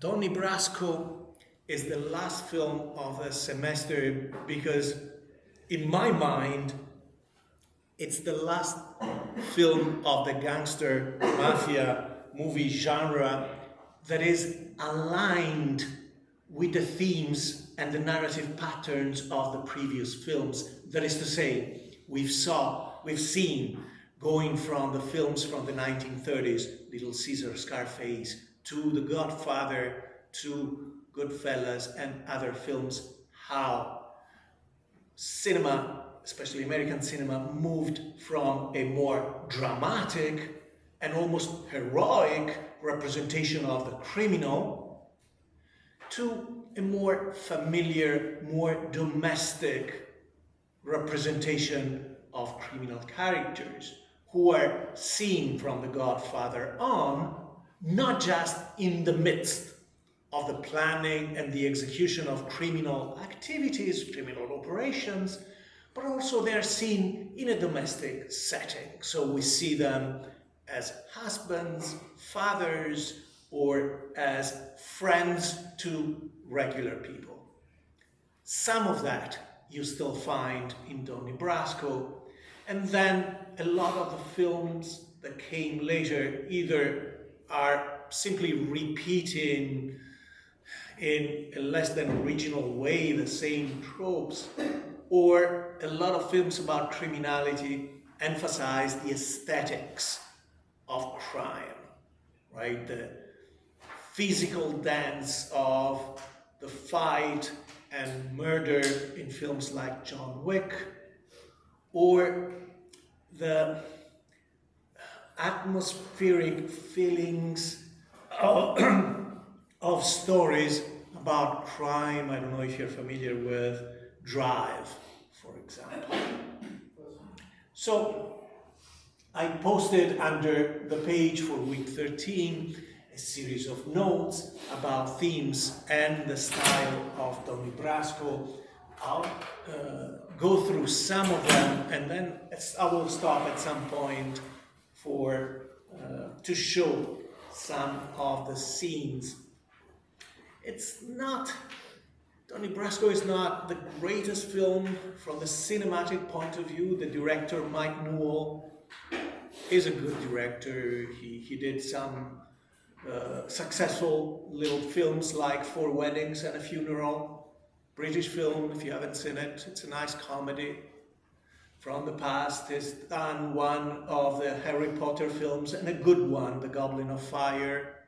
Donnie Brasco is the last film of the semester because, in my mind, it's the last film of the gangster mafia movie genre that is aligned with the themes and the narrative patterns of the previous films. That is to say, we've seen going from the films from the 1930s, Little Caesar, Scarface, to The Godfather, to Goodfellas and other films, how cinema, especially American cinema, moved from a more dramatic and almost heroic representation of the criminal to a more familiar, more domestic representation of criminal characters who are seen from The Godfather on, not just in the midst of the planning and the execution of criminal activities, criminal operations, but also they're seen in a domestic setting. So we see them as husbands, fathers, or as friends to regular people. Some of that you still find in Donnie Brasco, and then a lot of the films that came later either are simply repeating in a less than original way the same tropes, or a lot of films about criminality emphasize the aesthetics of crime, right? The physical dance of the fight and murder in films like John Wick, or the atmospheric feelings of stories about crime. I don't know if you're familiar with Drive, for example. So I posted under the page for week 13 a series of notes about themes and the style of Donnie Brasco. I'll go through some of them, and then I will stop at some point to show some of the scenes. Donnie Brasco is not the greatest film from the cinematic point of view. The director, Mike Newell, is a good director. He did some successful little films like Four Weddings and a Funeral. British film, if you haven't seen it, it's a nice comedy from the past. He's done one of the Harry Potter films and a good one, The Goblet of Fire,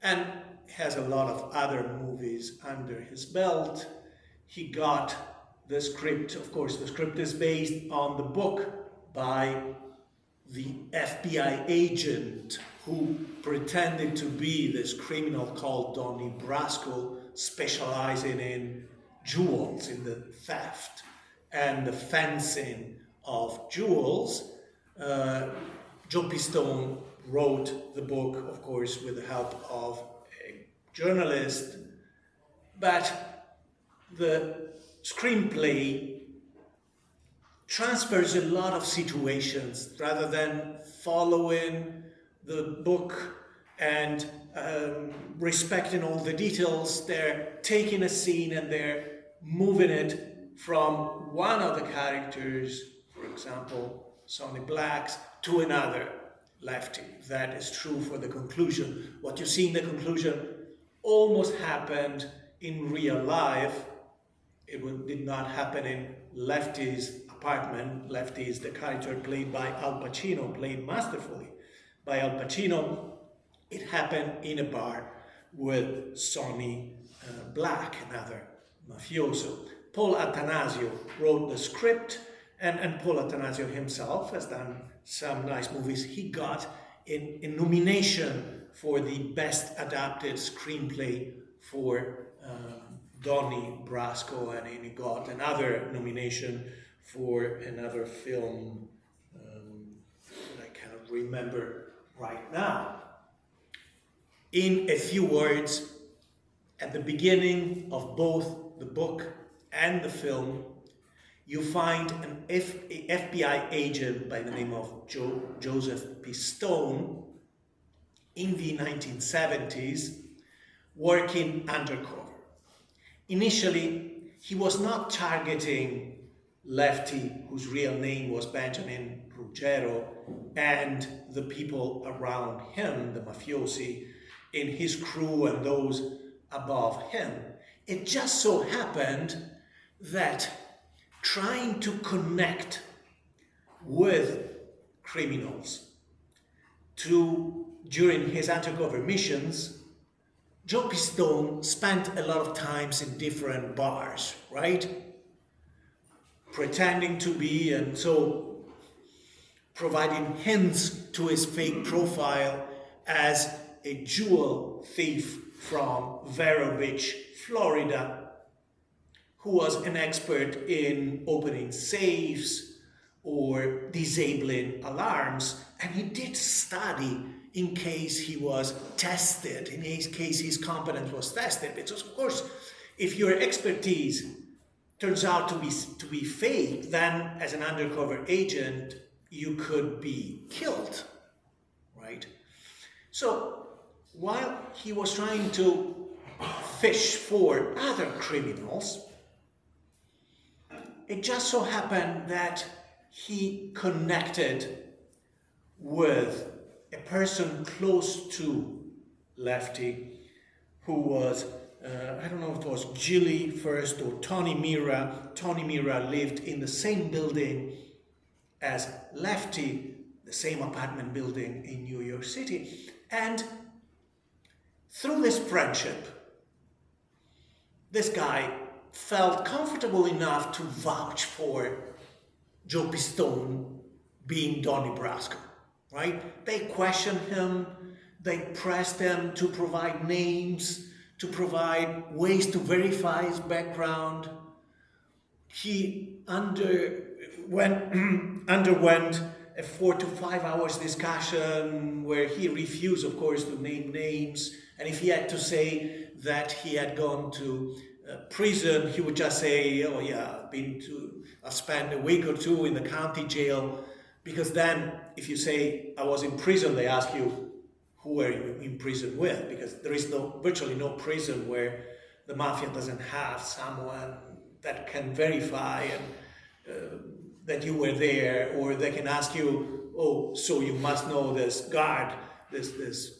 and has a lot of other movies under his belt. He got the script, of course, the script is based on the book by the FBI agent who pretended to be this criminal called Donnie Brasco, specializing in jewels, in the theft and the fencing of jewels. Joe Pistone wrote the book, of course, with the help of a journalist, but the screenplay transfers a lot of situations rather than following the book and respecting all the details. They're taking a scene and they're moving it from one of the characters, for example, Sonny Black's, to another, Lefty. That is true for the conclusion. What you see in the conclusion almost happened in real life. It did not happen in Lefty's apartment. Lefty is the character played by Al Pacino, played masterfully by Al Pacino. It happened in a bar with Sonny Black, another mafioso. Paul Attanasio wrote the script, and Paul Attanasio himself has done some nice movies. He got a nomination for the Best Adapted Screenplay for Donnie Brasco, and he got another nomination for another film that I cannot remember right now. In a few words, at the beginning of both the book and the film, you find an FBI agent by the name of Joseph Pistone in the 1970s working undercover. Initially, he was not targeting Lefty, whose real name was Benjamin Ruggiero, and the people around him, the mafiosi, in his crew and those above him. It just so happened that trying to connect with criminals during his undercover missions, Joe Pistone spent a lot of times in different bars, right? Pretending to be, and so providing hints to his fake profile as a jewel thief from Vero Beach, Florida, who was an expert in opening safes or disabling alarms. And he did study in case he was tested, in case his competence was tested. Because of course, if your expertise turns out to be fake, then as an undercover agent, you could be killed, right? So while he was trying to fish for other criminals, it just so happened that he connected with a person close to Lefty, who was, I don't know if it was Gilly first or Tony Mira. Tony Mira lived in the same building as Lefty, the same apartment building in New York City. And through this friendship, this guy felt comfortable enough to vouch for Joe Pistone being Donnie Brasco, right? They questioned him, they pressed him to provide names, to provide ways to verify his background. He underwent a 4 to 5 hours discussion where he refused, of course, to name names. And if he had to say that he had gone to prison, he would just say, oh yeah, I've spent a week or two in the county jail. Because then, if you say, I was in prison, they ask you, who were you in prison with? Because there is virtually no prison where the mafia doesn't have someone that can verify that you were there, or they can ask you, oh, so you must know this guard, this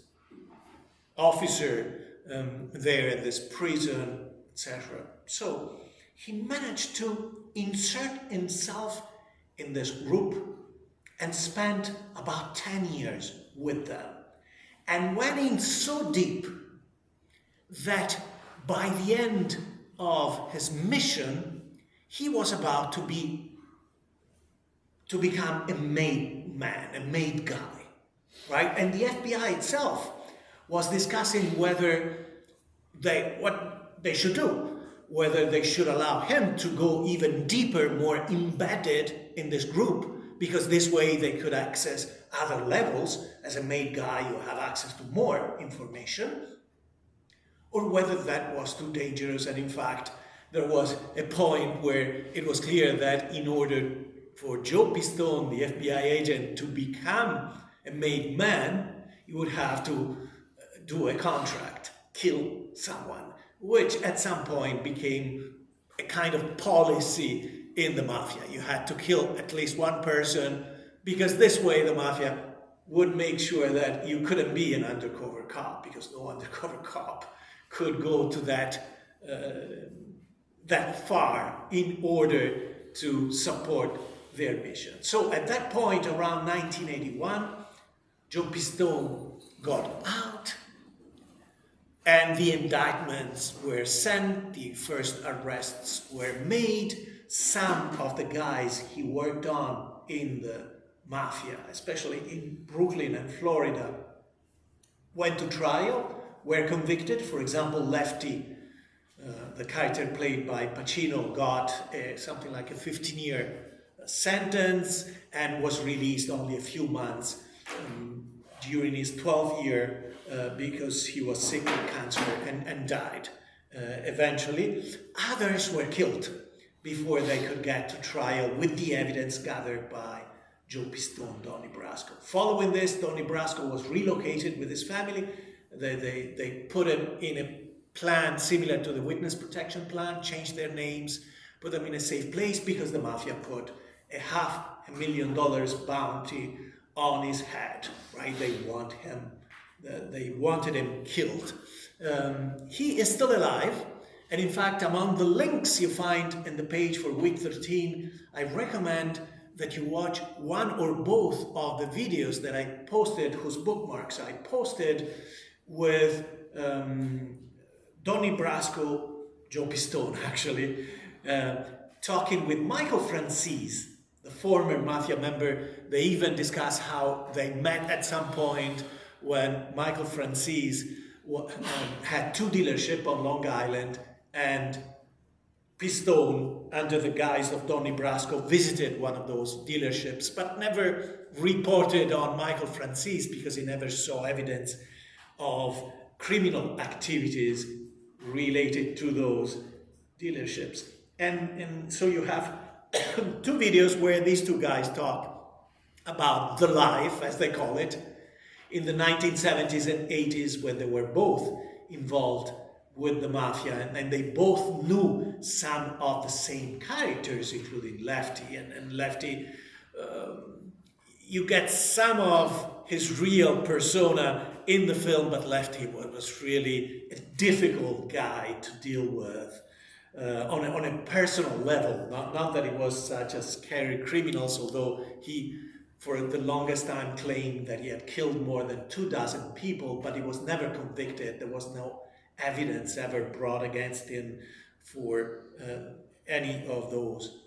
officer there in this prison, etc. So he managed to insert himself in this group and spent about 10 years with them, and went in so deep that by the end of his mission, he was about to become a made man, a made guy, right? And the FBI itself was discussing what they should do, whether they should allow him to go even deeper, more embedded in this group, because this way they could access other levels. As a made guy, you have access to more information, or whether that was too dangerous. And in fact, there was a point where it was clear that in order for Joe Pistone, the FBI agent, to become a made man, you would have to do a contract, kill someone, which at some point became a kind of policy in the mafia. You had to kill at least one person, because this way the mafia would make sure that you couldn't be an undercover cop, because no undercover cop could go to that far in order to support their mission. So at that point, around 1981, Joe Pistone got out, and the indictments were sent, the first arrests were made. Some of the guys he worked on in the mafia, especially in Brooklyn and Florida, went to trial, were convicted. For example, Lefty, the character played by Pacino, got something like a 15-year sentence and was released only a few months during his 12th year because he was sick with cancer and died eventually. Others were killed before they could get to trial with the evidence gathered by Joe Pistone, Donnie Brasco. Following this, Donnie Brasco was relocated with his family They put him in a plan similar to the witness protection plan, changed their names, put them in a safe place because the mafia put $500,000 bounty on his head, right? They wanted him killed. He is still alive, and in fact, among the links you find in the page for week 13, I recommend that you watch one or both of the videos that I posted, whose bookmarks I posted, with Donnie Brasco, Joe Pistone actually, talking with Michael Franzese, the former mafia member. They even discuss how they met at some point when Michael Franzese had two dealerships on Long Island, and Pistone, under the guise of Donnie Brasco, visited one of those dealerships, but never reported on Michael Franzese because he never saw evidence of criminal activities related to those dealerships. And so you have two videos where these two guys talk about the life, as they call it, in the 1970s and 80s, when they were both involved with the mafia, and they both knew some of the same characters, including Lefty. And Lefty, you get some of his real persona in the film, but Lefty was really a difficult guy to deal with on a personal level. Not that he was such a scary criminal, although he, for the longest time, claimed that he had killed more than 24 people, but he was never convicted. There was no evidence ever brought against him for any of those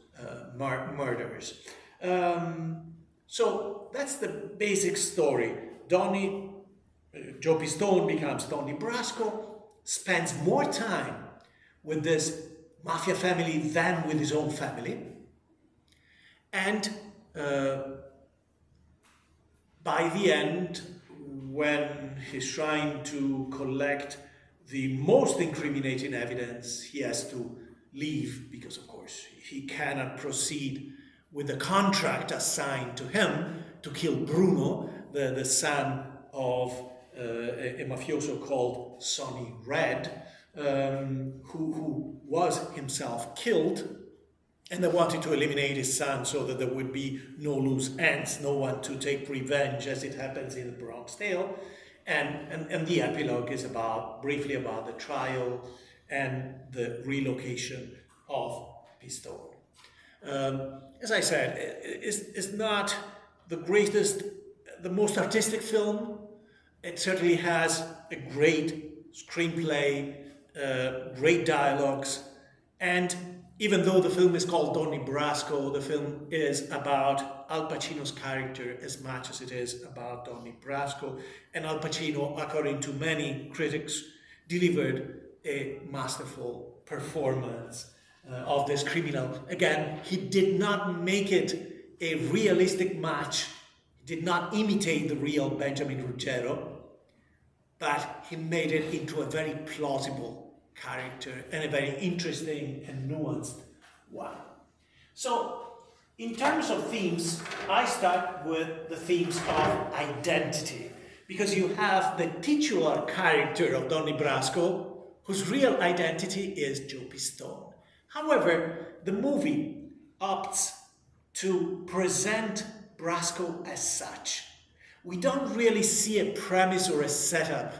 murders. So that's the basic story. Joe Pistone becomes Donnie Brasco, spends more time with this mafia family than with his own family, and by the end, when he's trying to collect the most incriminating evidence, he has to leave because, of course, he cannot proceed with the contract assigned to him to kill Bruno, the son of a mafioso called Sonny Red, who was himself killed. And they wanted to eliminate his son so that there would be no loose ends, no one to take revenge, as it happens in the Bronx Tale. And the epilogue is briefly about the trial and the relocation of Pistone. As I said, it's not the greatest, the most artistic film. It certainly has a great screenplay, great dialogues, and even though the film is called Donnie Brasco, the film is about Al Pacino's character as much as it is about Donnie Brasco. And Al Pacino, according to many critics, delivered a masterful performance of this criminal. Again, he did not make it a realistic match. He did not imitate the real Benjamin Ruggiero, but he made it into a very plausible character and a very interesting and nuanced one. So, in terms of themes, I start with the themes of identity, because you have the titular character of Donnie Brasco, whose real identity is Joe Pistone. However, the movie opts to present Brasco as such. We don't really see a premise or a setup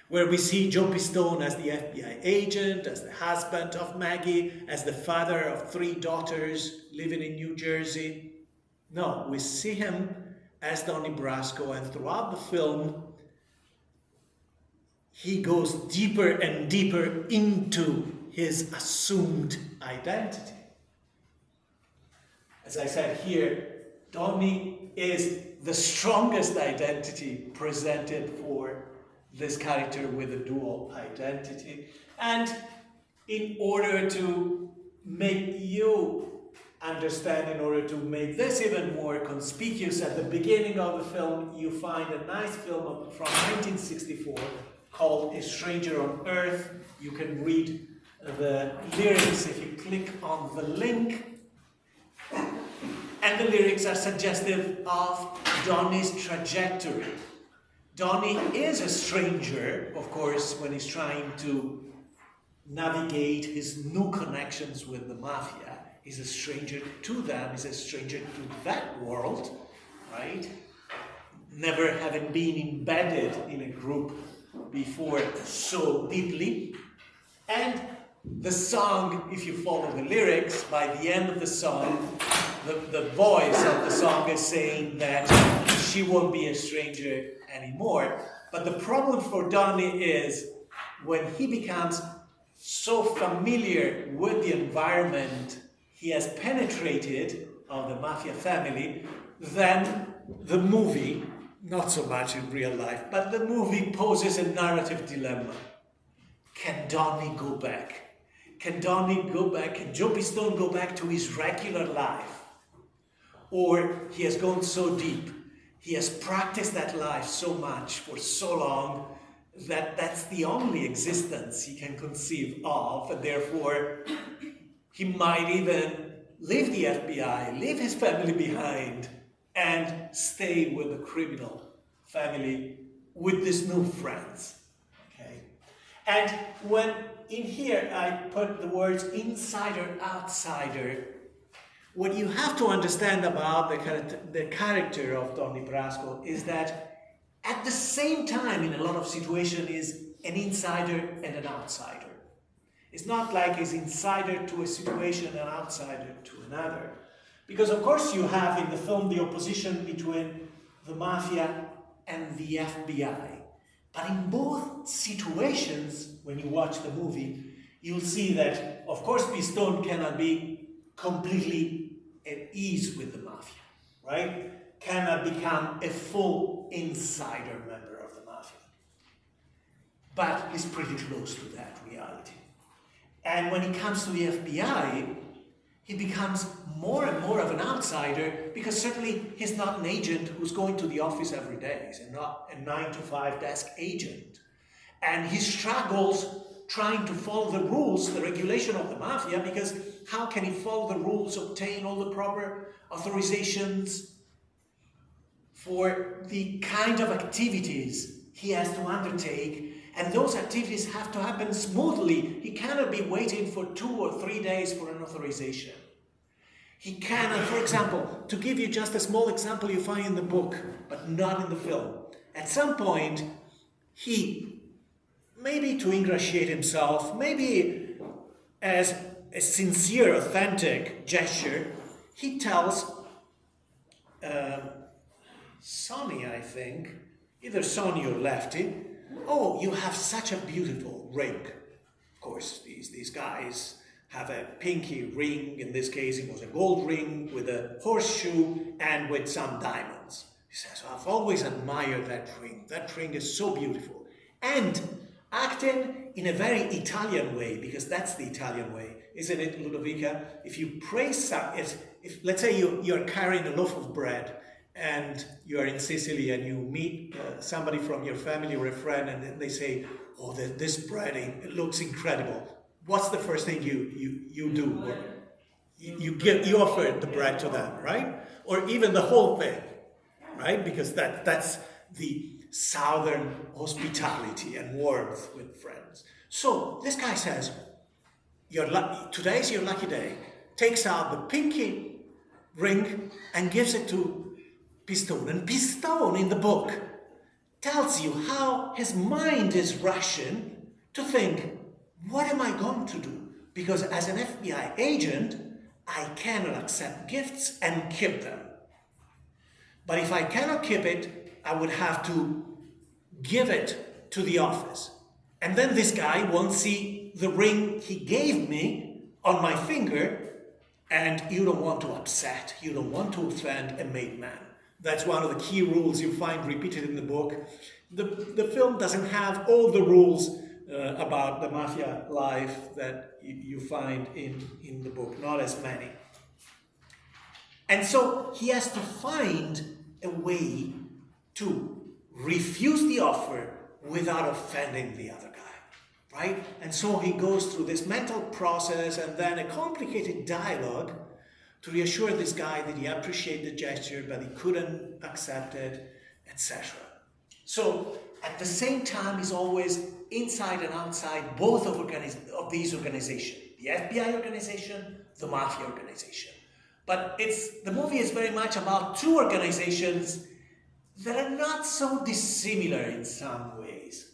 where we see Joe Pistone as the FBI agent, as the husband of Maggie, as the father of 3 daughters living in New Jersey. No, we see him as Donnie Brasco, and throughout the film, he goes deeper and deeper into his assumed identity. As I said here, Donnie is the strongest identity presented for this character with a dual identity. And in order to make you understand, in order to make this even more conspicuous, at the beginning of the film, you find a nice film from 1964 called A Stranger on Earth. You can read the lyrics if you click on the link. And the lyrics are suggestive of Donnie's trajectory. Donnie is a stranger, of course, when he's trying to navigate his new connections with the mafia. He's a stranger to them, he's a stranger to that world, right? Never having been embedded in a group before so deeply. And the song, if you follow the lyrics, by the end of the song, the voice of the song is saying that she won't be a stranger anymore. But the problem for Donnie is when he becomes so familiar with the environment he has penetrated of the mafia family, then the movie, not so much in real life, but the movie poses a narrative dilemma. Can Donnie go back? Can Donnie go back? Can Joe Pistone go back to his regular life? Or he has gone so deep, he has practiced that life so much for so long that that's the only existence he can conceive of, and therefore he might even leave the FBI, leave his family behind, and stay with the criminal family with these new friends. Okay? And when in here I put the words insider, outsider, what you have to understand about the character of Donnie Brasco is that at the same time, in a lot of situations, is an insider and an outsider. It's not like he's insider to a situation and outsider to another. Because of course you have in the film the opposition between the mafia and the FBI. But in both situations, when you watch the movie, you'll see that, of course, Pistone cannot be completely at ease with the mafia, right? Cannot become a full insider member of the mafia. But he's pretty close to that reality. And when he comes to the FBI, he becomes more and more of an outsider because certainly he's not an agent who's going to the office every day. He's not a 9-to-5 desk agent. And he struggles trying to follow the rules, the regulation of the mafia, because how can he follow the rules, obtain all the proper authorizations for the kind of activities he has to undertake? And those activities have to happen smoothly. He cannot be waiting for 2 or 3 days for an authorization. He cannot, for example, to give you just a small example you find in the book, but not in the film. At some point, he, maybe to ingratiate himself, maybe as a sincere, authentic gesture, he tells Sonny, I think, either Sonny or Lefty, "Oh, you have such a beautiful ring." Of course, these guys have a pinky ring. In this case, it was a gold ring with a horseshoe and with some diamonds. He says, "I've always admired that ring. That ring is so beautiful." And acting in a very Italian way, because that's the Italian way, isn't it, Ludovica? If you praise, if let's say you're carrying a loaf of bread, and you're in Sicily and you meet somebody from your family or a friend, and then they say, "Oh, this bread, it looks incredible." What's the first thing you do? You offer the bread to them, right? Or even the whole thing, right? Because that's the southern hospitality and warmth with friends. So this guy says, "Today's your lucky day." Takes out the pinky ring and gives it to Pistone. And Pistone in the book tells you how his mind is rushing to think, what am I going to do? Because as an FBI agent, I cannot accept gifts and keep them. But if I cannot keep it, I would have to give it to the office. And then this guy won't see the ring he gave me on my finger, and you don't want to upset, you don't want to offend a made man. That's one of the key rules you find repeated in the book. The film doesn't have all the rules about the mafia life that you find in the book, not as many. And so he has to find a way to refuse the offer without offending the other guy, right? And so he goes through this mental process and then a complicated dialogue to reassure this guy that he appreciated the gesture, but he couldn't accept it, etc. So at the same time, he's always inside and outside both of these organizations, the FBI organization, the mafia organization. But the movie is very much about two organizations that are not so dissimilar in some ways.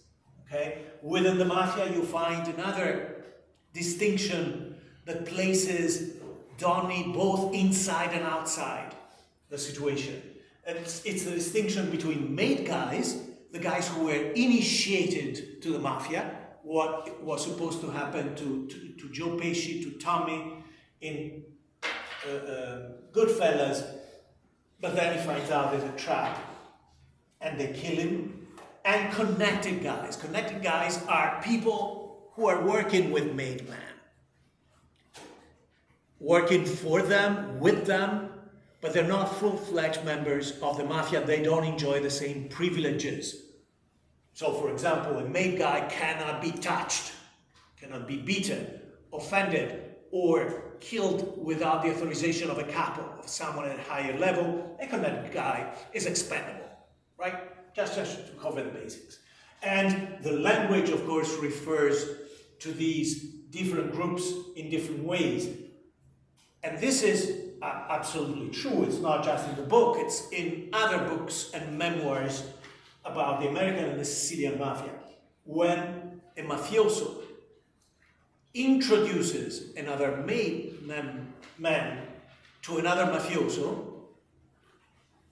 Okay? Within the mafia, you find another distinction that places Donnie both inside and outside the situation. It's the distinction between made guys, the guys who were initiated to the mafia, what was supposed to happen to Joe Pesci, to Tommy in Goodfellas, but then he finds out there's a trap and they kill him. And connected guys. Connected guys are people who are working with made men. Working for them, with them, but they're not full-fledged members of the mafia. They don't enjoy the same privileges. So, for example, a made guy cannot be touched, cannot be beaten, offended, or killed without the authorization of a capo, of someone at a higher level. A connected guy is expendable, right? Just to cover the basics. And the language, of course, refers to these different groups in different ways. And this is absolutely true. It's not just in the book, it's in other books and memoirs about the American and the Sicilian mafia. When a mafioso introduces another made man to another mafioso,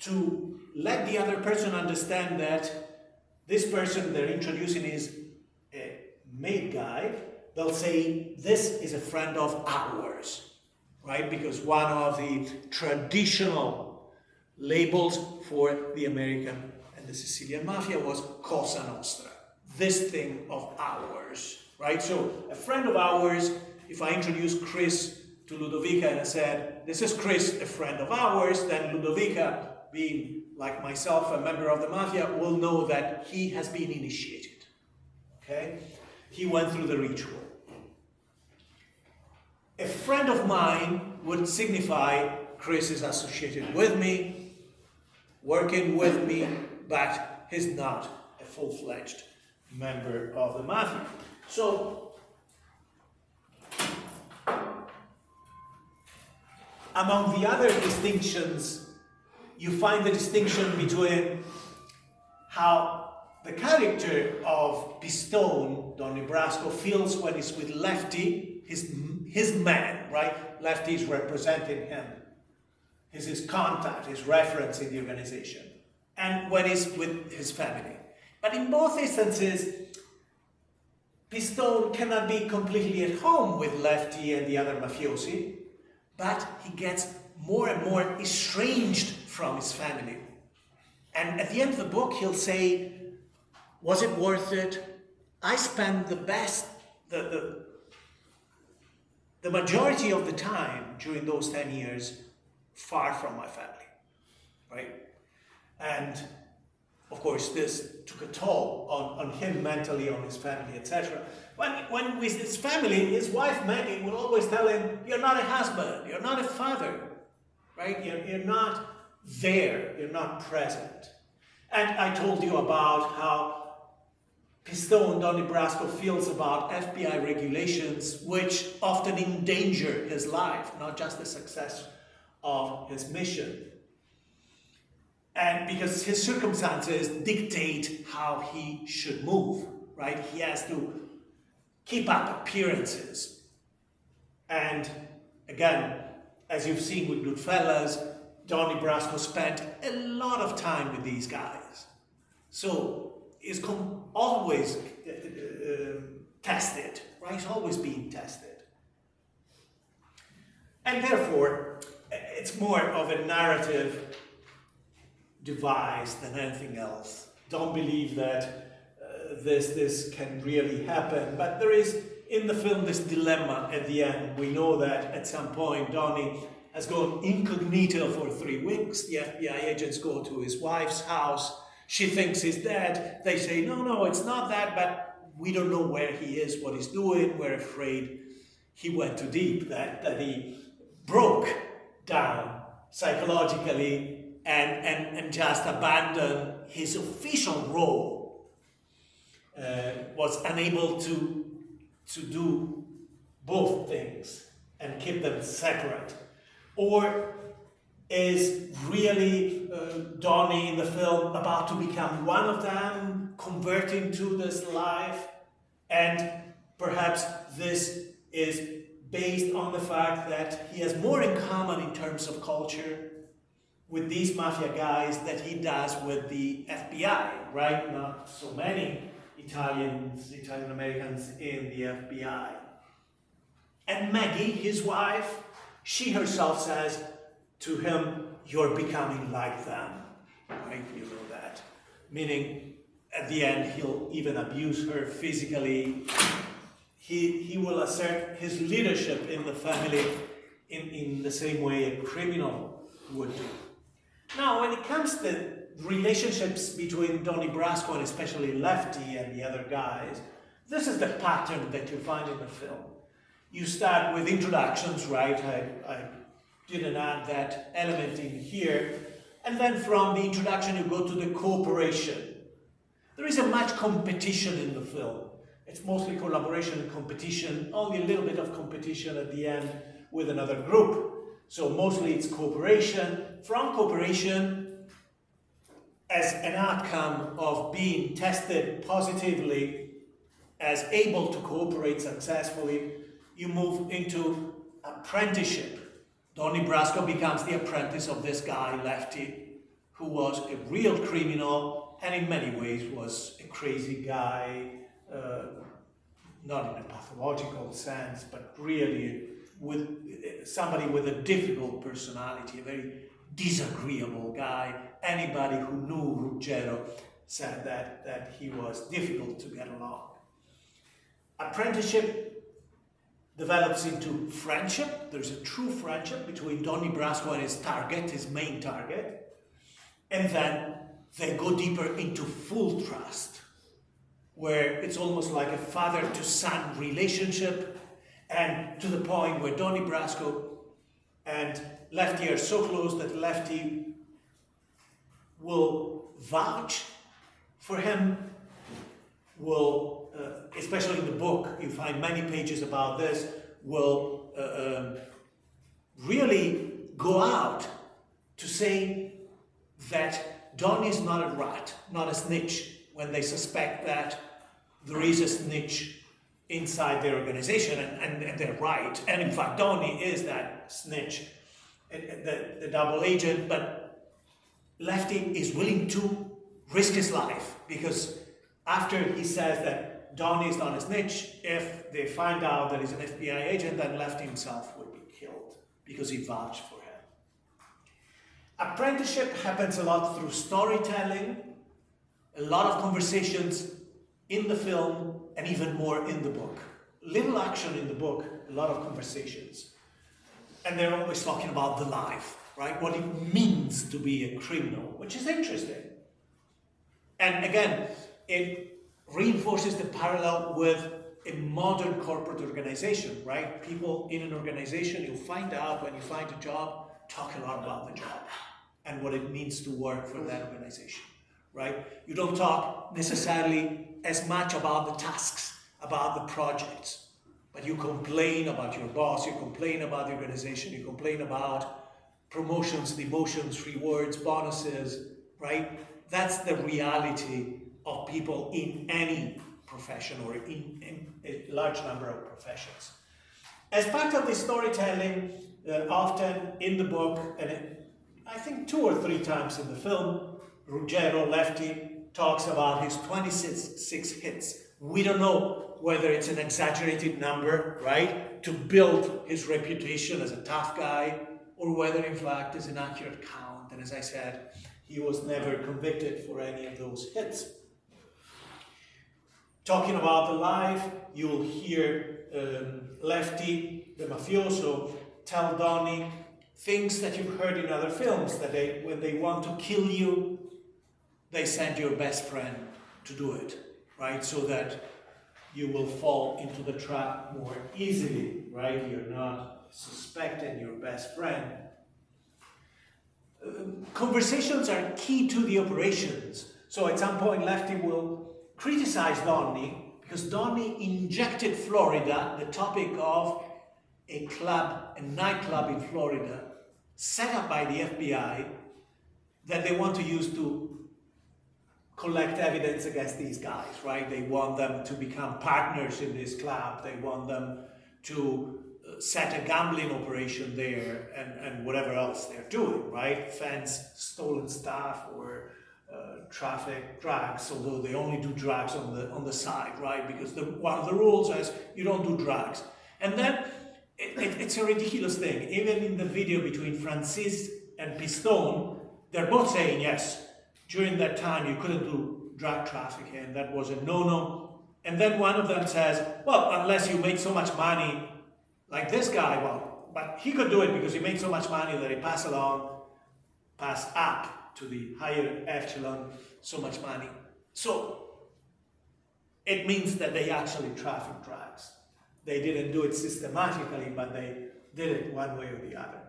to let the other person understand that this person they're introducing is a made guy, they'll say, this is a friend of ours, right? Because one of the traditional labels for the American and the Sicilian mafia was Cosa Nostra, this thing of ours, right? So a friend of ours, if I introduce Chris to Ludovica and I said, this is Chris, a friend of ours, then Ludovica, being like myself, a member of the mafia, will know that he has been initiated. Okay? He went through the ritual. A friend of mine would signify Chris is associated with me, working with me, but he's not a full-fledged member of the mafia. So, among the other distinctions, you find the distinction between how the character of Pistone, Donnie Brasco, feels when he's with Lefty, his man, right? Lefty is representing him. He's his contact, his reference in the organization. And when he's with his family. But in both instances, Pistone cannot be completely at home with Lefty and the other mafiosi, but he gets more and more estranged from his family. And at the end of the book, he'll say, was it worth it? I spent the majority of the time during those 10 years far from my family, right? And of course, this took a toll on him mentally, on his family, etc. When with his family, his wife Maggie will always tell him, you're not a husband, you're not a father, right? You're not there, you're not present. And I told you about how Pistone, Donnie Brasco, feels about FBI regulations, which often endanger his life, not just the success of his mission. And because his circumstances dictate how he should move, right? He has to keep up appearances. And again, as you've seen with Goodfellas, Donnie Brasco spent a lot of time with these guys. So he's always tested, right? He's always being tested. And therefore, it's more of a narrative device than anything else. Don't believe that this can really happen. But there is, in the film, this dilemma at the end. We know that at some point, Donnie has gone incognito for 3 weeks. The FBI agents go to his wife's house. She thinks he's dead. They say, no, it's not that, but we don't know where he is, what he's doing. We're afraid he went too deep, that he broke down psychologically and just abandon his official role, was unable to do both things and keep them separate? Or is really Donnie in the film about to become one of them, converting to this life? And perhaps this is based on the fact that he has more in common in terms of culture with these mafia guys that he does with the FBI, right? Not so many Italian Americans in the FBI. And Maggie, his wife, she herself says to him, "You're becoming like them," right? You know that. Meaning, at the end, he'll even abuse her physically. He will assert his leadership in the family in the same way a criminal would do. Now, when it comes to relationships between Donnie Brasco and especially Lefty and the other guys, this is the pattern that you find in the film. You start with introductions, right? I didn't add that element in here. And then from the introduction, you go to the cooperation. There isn't much competition in the film. It's mostly collaboration and competition, only a little bit of competition at the end with another group. So mostly it's cooperation. From cooperation, as an outcome of being tested positively as able to cooperate successfully, you move into apprenticeship. Donnie Brasco becomes the apprentice of this guy, Lefty, who was a real criminal and in many ways was a crazy guy, not in a pathological sense, but really with somebody with a difficult personality, a very disagreeable guy. Anybody who knew Ruggero said that he was difficult to get along. Apprenticeship develops into friendship. There's a true friendship between Donnie Brasco and his target, his main target. And then they go deeper into full trust, where it's almost like a father-to-son relationship, and to the point where Donnie Brasco and Lefty are so close that Lefty will vouch for him, will, especially in the book, you find many pages about this, will really go out to say that Donnie is not a rat, not a snitch, when they suspect that there is a snitch inside their organization, and they're right. And in fact, Donnie is that snitch, the double agent, but Lefty is willing to risk his life, because after he says that Donnie is not a snitch, if they find out that he's an FBI agent, then Lefty himself will be killed, because he vouched for him. Apprenticeship happens a lot through storytelling, a lot of conversations in the film, and even more in the book. Little action in the book, a lot of conversations. And they're always talking about the life, right? What it means to be a criminal, which is interesting. And again, it reinforces the parallel with a modern corporate organization, right? People in an organization, you find out when you find a job, talk a lot about the job and what it means to work for that organization, right? You don't talk necessarily as much about the tasks, about the projects, but you complain about your boss, you complain about the organization, you complain about promotions, demotions, rewards, bonuses, right? That's the reality of people in any profession or in a large number of professions. As part of the storytelling, often in the book, and I think 2 or 3 times in the film, Ruggero, Lefty, talks about his 26 hits. We don't know whether it's an exaggerated number, right, to build his reputation as a tough guy, or whether in fact it's an accurate count. And as I said, he was never convicted for any of those hits. Talking about the life, you'll hear Lefty, the mafioso, tell Donnie things that you've heard in other films, that when they want to kill you, they send your best friend to do it, right? So that you will fall into the trap more easily, right? You're not suspecting your best friend. conversations are key to the operations. So at some point, Lefty will criticize Donnie because Donnie injected Florida, the topic of a nightclub in Florida, set up by the FBI, that they want to use to collect evidence against these guys, right? They want them to become partners in this club. They want them to set a gambling operation there and whatever else they're doing, right? Fence stolen stuff or traffic drugs, although they only do drugs on the side, right? Because one of the rules is you don't do drugs. And then it's a ridiculous thing. Even in the video between Francis and Pistone, they're both saying yes. During that time, you couldn't do drug trafficking. That was a no-no. And then one of them says, well, unless you make so much money like this guy, well, but he could do it because he made so much money that he passed up to the higher echelon so much money. So it means that they actually traffic drugs. They didn't do it systematically, but they did it one way or the other.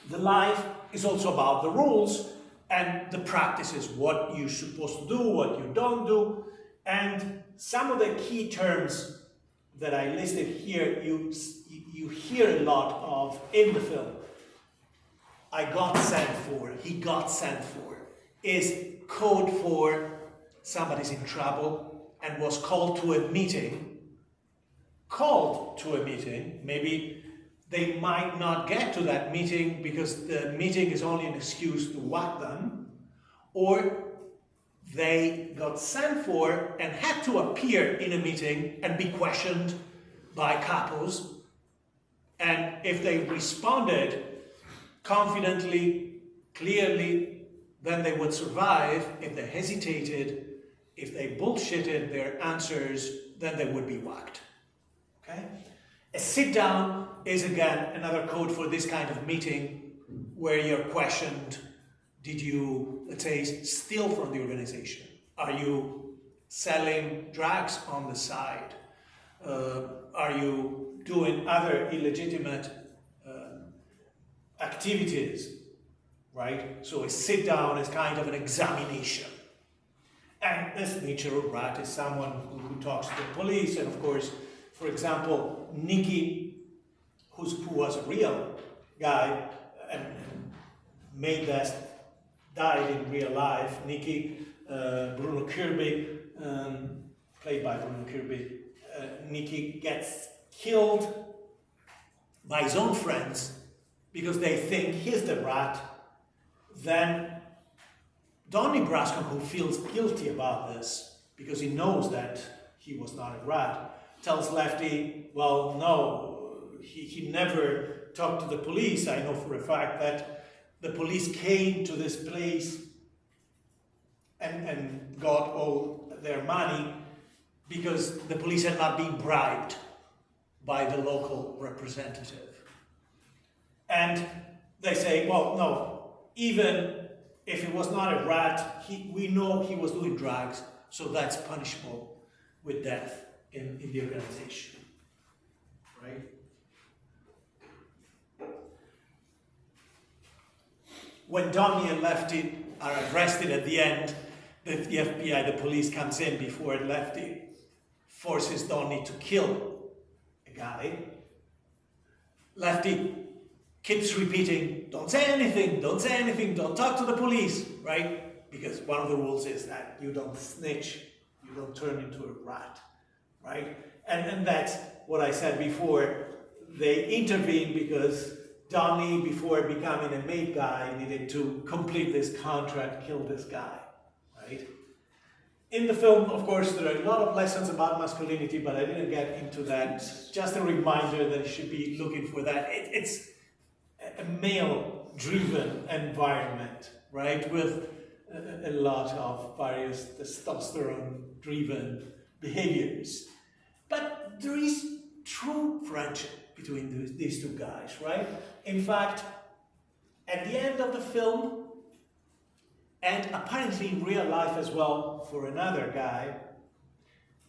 The life is also about the rules and the practices, what you're supposed to do, what you don't do. And some of the key terms that I listed here, you hear a lot of in the film. I got sent for, he got sent for, is code for somebody's in trouble and was called to a meeting. Called to a meeting, maybe they might not get to that meeting because the meeting is only an excuse to whack them, or they got sent for and had to appear in a meeting and be questioned by capos, and if they responded confidently, clearly, then they would survive. If they hesitated, if they bullshitted their answers, then they would be whacked. Okay? A sit down is again another code for this kind of meeting where you're questioned. Did you, let's say, steal from the organization? Are you selling drugs on the side? Are you doing other illegitimate activities, right? So a sit down is kind of an examination. And this nature of rat is someone who talks to the police, and of course, for example, Nicky, who was a real guy and made that, died in real life. Nicky, Bruno Kirby, played by Bruno Kirby, Nicky gets killed by his own friends because they think he's the rat. Then Donnie Brasco, who feels guilty about this because he knows that he was not a rat, tells Lefty, well, no, he never talked to the police. I know for a fact that the police came to this place and got all their money because the police had not been bribed by the local representative. And they say, well, no, even if it was not a rat, we know he was doing drugs, so that's punishable with death in the organization, right? When Donnie and Lefty are arrested at the end, the FBI, the police comes in before Lefty forces Donnie to kill a guy. Lefty keeps repeating, don't say anything, don't say anything, don't talk to the police, right? Because one of the rules is that you don't snitch, you don't turn into a rat, right? And that's what I said before. They intervened because Donnie, before becoming a made guy, needed to complete this contract, kill this guy, right? In the film, of course, there are a lot of lessons about masculinity, but I didn't get into that. Just a reminder that you should be looking for that. It's a male-driven environment, right, with a lot of various testosterone-driven behaviors. But there is true friendship between these two guys, right? In fact, at the end of the film, and apparently in real life as well for another guy,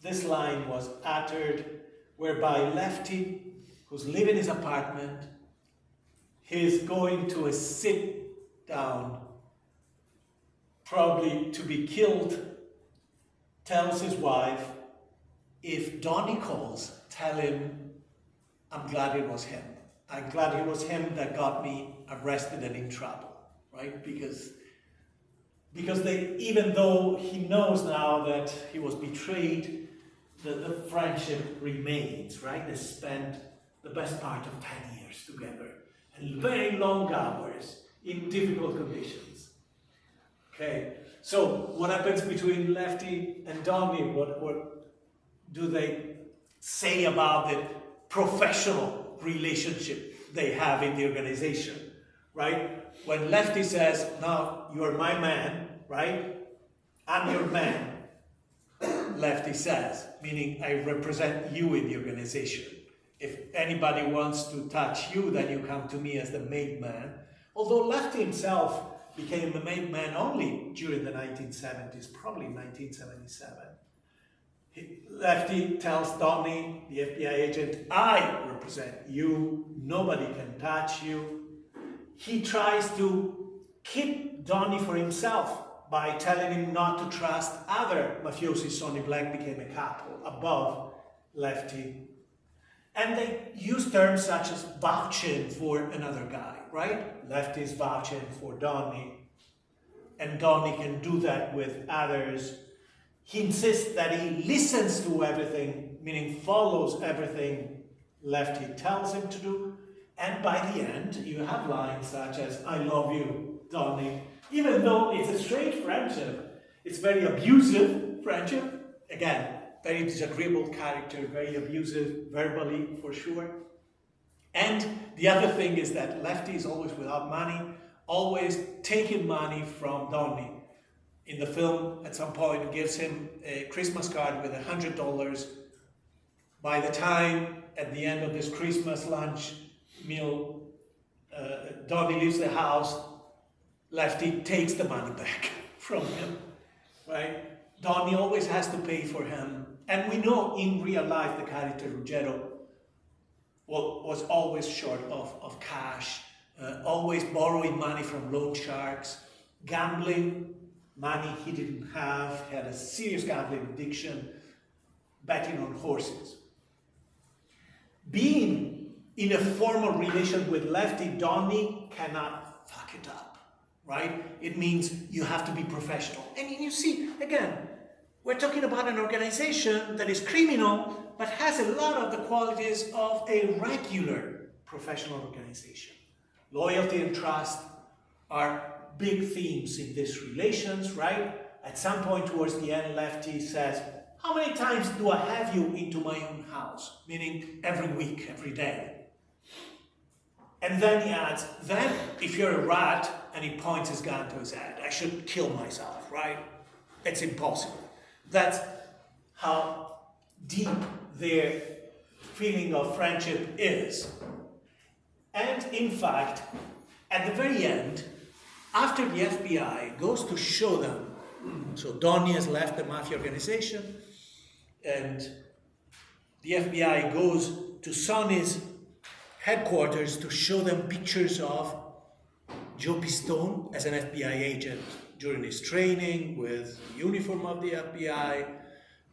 this line was uttered whereby Lefty, who's living in his apartment, he's going to a sit down, probably to be killed, tells his wife, if Donnie calls, tell him I'm glad it was him. I'm glad it was him that got me arrested and in trouble, right? Because they, even though he knows now that he was betrayed, the friendship remains, right? They spent the best part of 10 years together and very long hours in difficult conditions. Okay, so what happens between Lefty and Donnie? What do they say about the professional relationship they have in the organization, right? When Lefty says, now you're my man, right? I'm your man, Lefty says, meaning I represent you in the organization. If anybody wants to touch you, then you come to me as the made man. Although Lefty himself became a made man only during the 1970s, probably 1977. Lefty tells Donnie, the FBI agent, I represent you, nobody can touch you. He tries to keep Donnie for himself by telling him not to trust other mafiosi. Sonny Black became a couple above Lefty. And they use terms such as vouching for another guy, right? Lefty's vouching for Donnie, and Donnie can do that with others. He insists that he listens to everything, meaning follows everything Lefty tells him to do. And by the end, you have lines such as, I love you, Donnie. Even though it's a strange friendship, it's very abusive friendship. Again, very disagreeable character, very abusive verbally for sure. And the other thing is that Lefty is always without money, always taking money from Donnie. In the film, at some point, gives him a Christmas card with $100. By the time, at the end of this Christmas lunch meal, Donnie leaves the house, Lefty takes the money back from him, right? Donnie always has to pay for him. And we know in real life the character Ruggero was always short of cash, always borrowing money from loan sharks, gambling, money he didn't have, had a serious gambling addiction, betting on horses. Being in a formal relation with Lefty, Donnie cannot fuck it up, right? It means you have to be professional. And you see, again, we're talking about an organization that is criminal, but has a lot of the qualities of a regular professional organization. Loyalty and trust are big themes in these relations, right? At some point towards the end, Lefty says, how many times do I have you into my own house? Meaning every week, every day. And then he adds, then if you're a rat, and he points his gun to his head, I should kill myself, right? It's impossible. That's how deep their feeling of friendship is. And in fact, at the very end, after the FBI goes to show them, so Donnie has left the mafia organization, and the FBI goes to Sonny's headquarters to show them pictures of Joe Pistone as an FBI agent during his training, with the uniform of the FBI,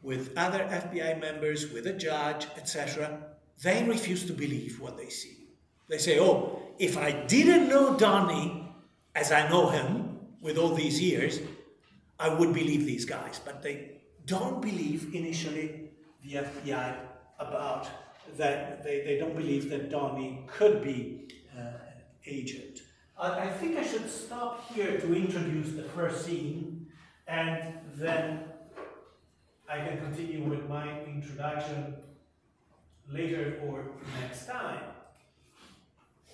with other FBI members, with a judge, etc. They refuse to believe what they see. They say, oh, if I didn't know Donnie as I know him with all these years, I would believe these guys. But they don't believe initially, the FBI, about that. They don't believe that Donnie could be an agent. I think I should stop here to introduce the first scene, and then I can continue with my introduction later or next time.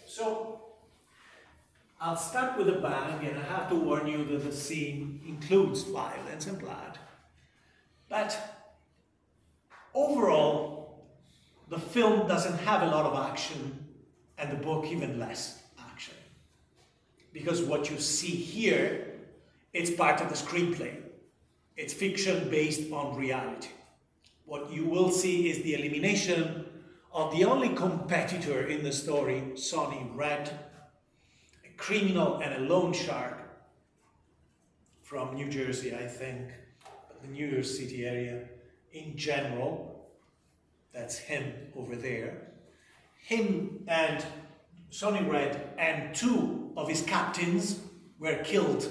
So, I'll start with a bang, and I have to warn you that the scene includes violence and blood. But overall, the film doesn't have a lot of action, and the book even less action. Because what you see here, it's part of the screenplay. It's fiction based on reality. What you will see is the elimination of the only competitor in the story, Sonny Red, criminal and a loan shark from New Jersey, I think, the New York City area in general. That's him over there. Him and Sonny Red and two of his captains were killed.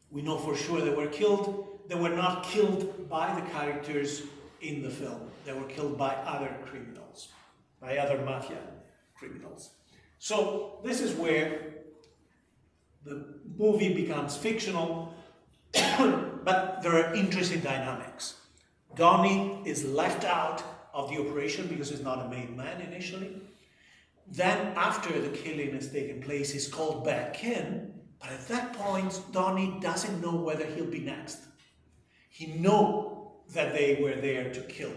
We know for sure they were killed. They were not killed by the characters in the film. They were killed by other criminals, by other mafia criminals. So this is where the movie becomes fictional, but there are interesting dynamics. Donnie is left out of the operation because he's not a made man initially. Then after the killing has taken place, he's called back in, but at that point, Donnie doesn't know whether he'll be next. He knows that they were there to kill.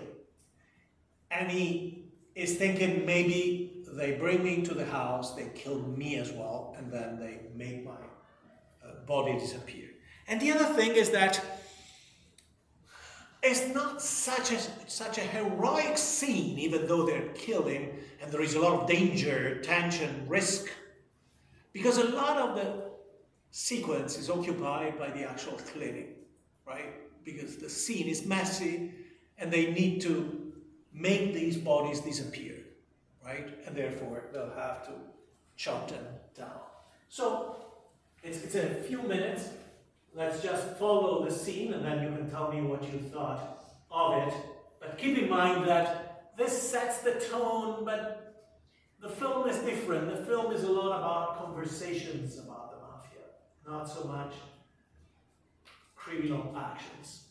And he is thinking, maybe they bring me to the house, they kill me as well, and then they make my body disappear. And the other thing is that it's not such a heroic scene, even though they're killing, and there is a lot of danger, tension, risk, because a lot of the sequence is occupied by the actual cleaning, right? Because the scene is messy, and they need to make these bodies disappear, right? And therefore, they'll have to chop them down. So, it's a few minutes. Let's just follow the scene, and then you can tell me what you thought of it. But keep in mind that this sets the tone, but the film is different. The film is a lot about conversations about the mafia, not so much criminal actions.